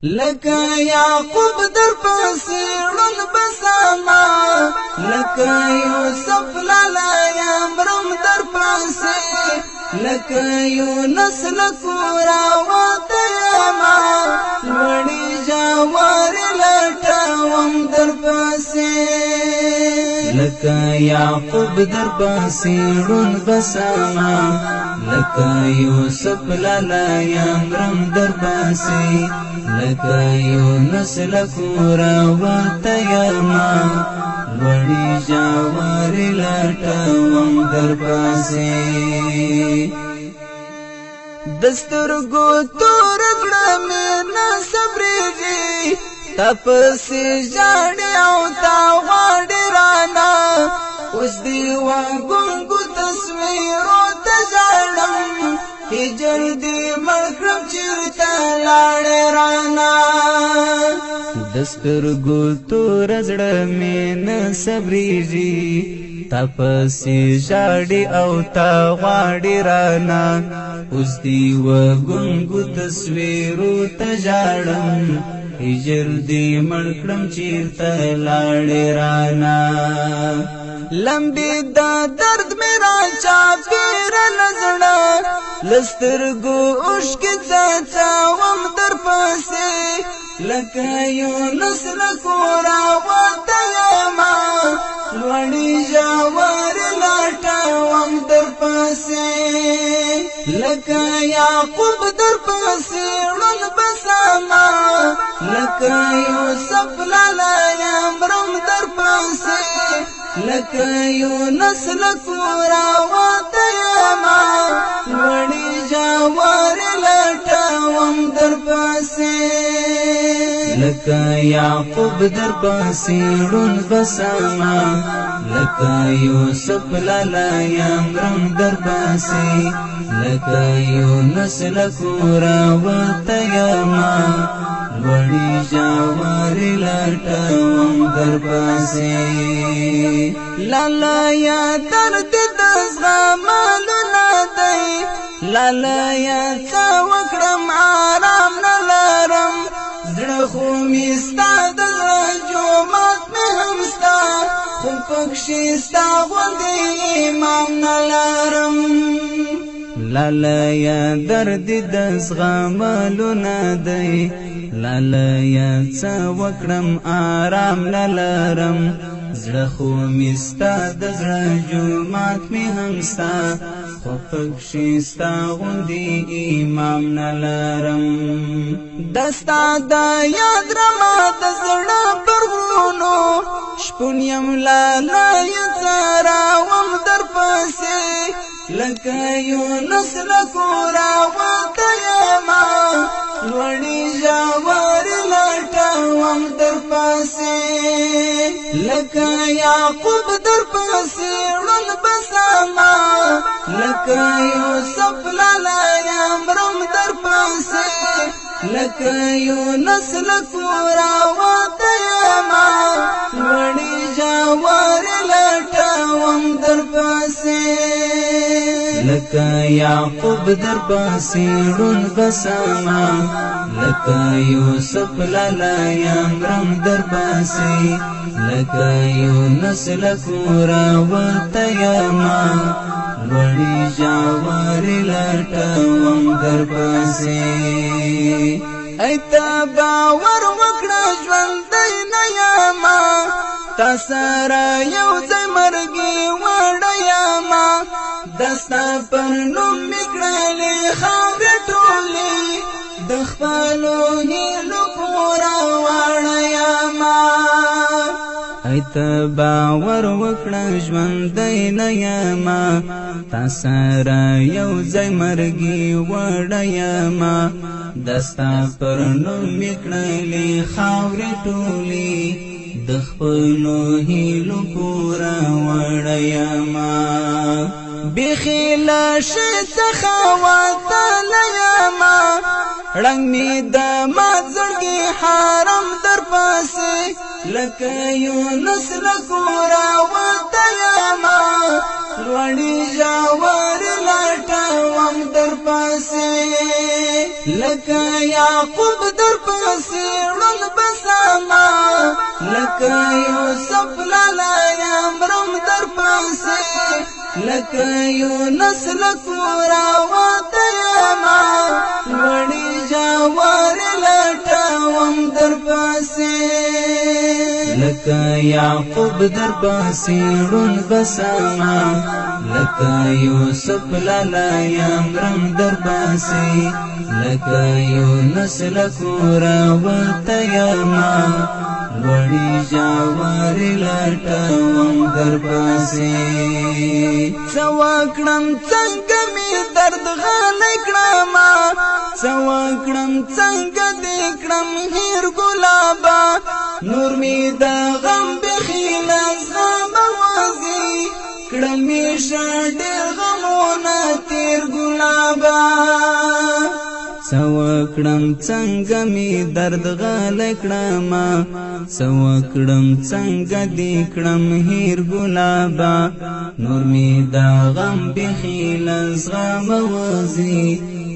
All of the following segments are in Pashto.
لکه یعقوب در پسې ړوند بسما لکه یوسف لالا مرم در پسې لکه یونس لکورا وتیما لوړی جوار لټوم در پسې لکه یعقوب در پسې ړوند بسما لکه یوسف لالا مرم در پسې لکه یونس لکورا وتیما لوړی جوار لټوم در پسې دسترګو تور کړه مې نه صبرېږي تپسې ژاړې او تا غواړې رانه اوس دې وګونګو تصویرو ته ژاړم هجر دې مړ کړم چېرته لاړې رانه دسترګو تور زړه مې نه صبرېږي تپسې ژاړې او تا غواړې رانه اوس دې وګونګو تصویرو ته ژاړم هجر دې مړ کړم چېرته لاړې رانه لمبې دا درد مې راچاپېره له زړه له سترګو اوښکې څاڅاوم در پسې لکه یونس لکورا وتیما لوړې ژورې لټوم در پسې لکه یعقوب در پسې ړوند بسما لکه یوسف لالا مرم در پسې لکه یونس لکورا وتیما لوړې جوارې لټوم در پسې لکه یعقوب در پسې ړوند بسما لکه یوسف لالا مرم در پسې لکه یونس لکورا وتیما لوړې جوارې لټوم در پسې لالا یا درد د زغملو نه دی لالا یا څه وکړم آرام نه لرم زړه خو مې ستا د زړه جومات مې هم ستا خو پکښې ستا غوندې امام نه لرم لالا یا درد د زغملو نه دی لالا یا څه وکړم آرام نه لرم زړه خو مې ستا د زړه جومات مې هم ستا خو پکښې ستا غوندې امام نه لرم دا ستا د یاد رما د زړه پر غرونو شپون یم لالا یې څراوم در پسې لکه یونس لکورا وتیما لوړې ژورې لټوم در پسې لکه یعقوب در پسې ړوند بسما لکه یوسف لالا مرم در پسې لکه یونس لکورا وتیما لوړې جوارې لټوم در پسې لکه یعقوب در پسې ړوند بسما لکه یوسف لالا مرم در پسې لکه یونس لکورا وتیما لوړې جوارې لټوم در پسې ایته باور وکړه ژوندی نه یما تا سره یو ځای مرګي وړه یما دستا پر نوم مې کړلې خاورې ټولې د خپلو هیلو پوره وړه یما ایته باور وکړه ژوندی نه یما تا سره یو ځای مرګي وړه یما دستا پر نوم مې کړلې خاورې ټولې د خپلو هیلو پوره وړه یما بیخي له شي څخه وتلی یما ړنګ مې د مات زړګي حرم در پسې لکه یونس لکورا وتیما لوړې ژورې لټوم در پسې لکه یعقوب در پسې ړوند بسما لکه یوسف لالا یمرم در پسې لکه یونس لکورا وتیما وړي جوار لټوم در پسې لکه یعقوب در پسې ړوند بسما لکه یوسف لالا یمرم در پسې لکه یونس لکورا وتیما وړي جوار لټوم در پسې څه وکړم څنګه مې درد غلی کړم څه وکړم څنګه دې کړم هیر ګلابه نور مې د غم بیخي له زغمه وځي کړم مې ښه ډېر غمونه تېر ګلابه څه وکړم څنګه مې درد غلی کړم څه وکړم څنګه دې کړم هیر ګلابه نور مې د غم بیخي له زغمه وځي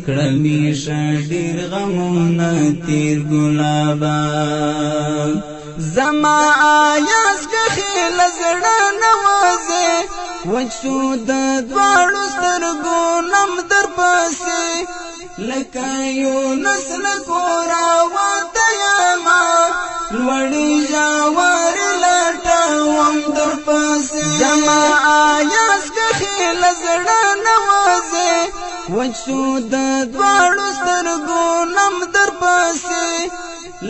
کړم مې ښه ډېر غمونه تېر ګلابه زما آیاز کښې له زړه نه وځې وچ شو د دواړو سترګو نم در پسې لکه یونس لکورا وتیما لوړي ژورې لټوم در پسې زما آیاز کښې له زړه نه وځې وچ شو د دواړو سترګو نم در پسې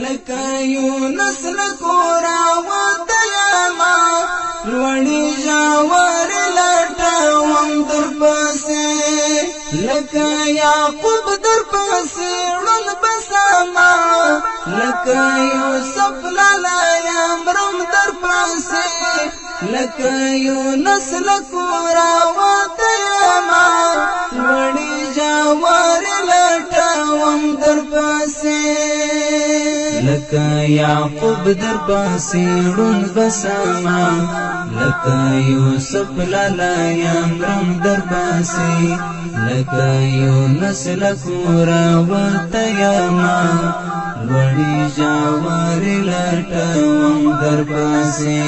لکه یونس لکورا وتیما لوړي ژورې لټوم در پسې لکه یعقوب در پسې ړوند بسما لکه یوسف لالا یمرم در پسې لکه یونس لکورا وتیما لوړي ژورې لټوم در پسې لکه یعقوب در پسې ړوند بسما لکه یوسف لالا یمرم در پسې لکه یونس لکورا وتیما لوړي ژورې لټوم در پسې